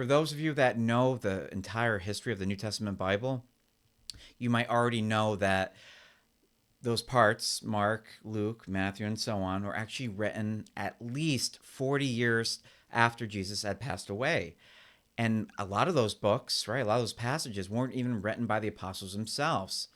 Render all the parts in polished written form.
for those of you that know the entire history of the New Testament Bible, you might already know that those parts, Mark, Luke, Matthew, and so on, were actually written at least 40 years after Jesus had passed away. And a lot of those books, right, a lot of those passages weren't even written by the apostles themselves.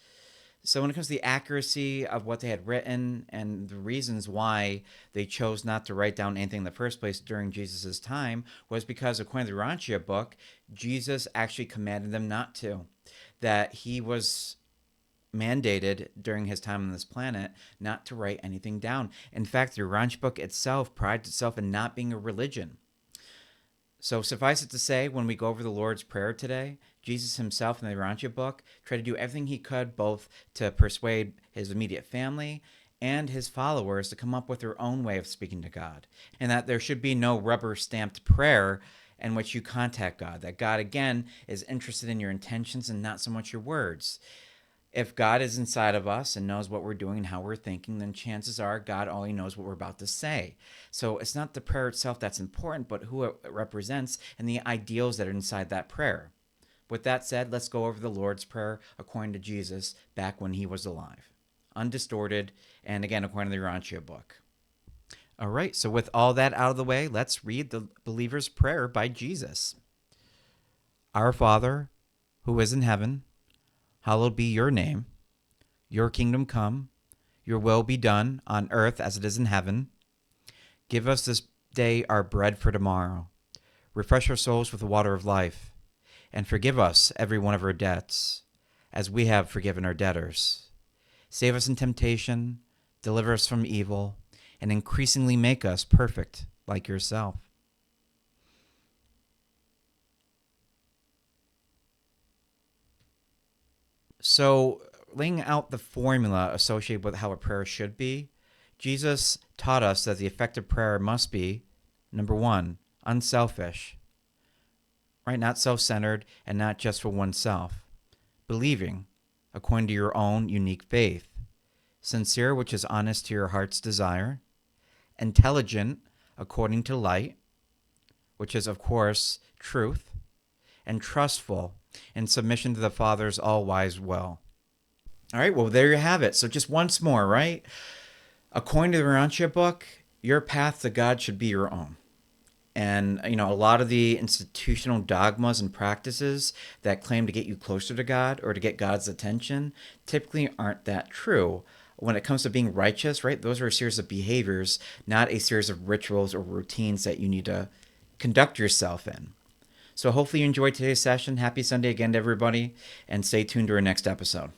So when it comes to the accuracy of what they had written and the reasons why they chose not to write down anything in the first place during Jesus' time was because, according to the Urantia book, Jesus actually commanded them not to. That he was mandated during his time on this planet not to write anything down. In fact, the Urantia book itself prides itself in not being a religion. So suffice it to say, when we go over the Lord's Prayer today, Jesus himself in the Urantia book tried to do everything he could both to persuade his immediate family and his followers to come up with their own way of speaking to God, and that there should be no rubber-stamped prayer in which you contact God, that God, again, is interested in your intentions and not so much your words. If God is inside of us and knows what we're doing and how we're thinking, then chances are God only knows what we're about to say. So it's not the prayer itself that's important, but who it represents and the ideals that are inside that prayer. With that said, let's go over the Lord's Prayer according to Jesus back when he was alive, undistorted, and again, according to the Urantia book. All right, so with all that out of the way, let's read the believer's prayer by Jesus. Our Father, who is in heaven, hallowed be your name. Your kingdom come. Your will be done on earth as it is in heaven. Give us this day our bread for tomorrow. Refresh our souls with the water of life. And forgive us every one of our debts, as we have forgiven our debtors. Save us in temptation. Deliver us from evil. And increasingly make us perfect like yourself. So, laying out the formula associated with how a prayer should be, Jesus taught us that the effective prayer must be, number one, unselfish, right? Not self-centered and not just for oneself. Believing, according to your own unique faith. Sincere, which is honest to your heart's desire. Intelligent, according to light, which is, of course, truth. And trustful, in submission to the Father's all-wise will. All right, well, there you have it. So just once more, right? According to the Urantia book, your path to God should be your own. And, a lot of the institutional dogmas and practices that claim to get you closer to God or to get God's attention typically aren't that true. When it comes to being righteous, right, those are a series of behaviors, not a series of rituals or routines that you need to conduct yourself in. So hopefully you enjoyed today's session. Happy Sunday again to everybody, and stay tuned to our next episode.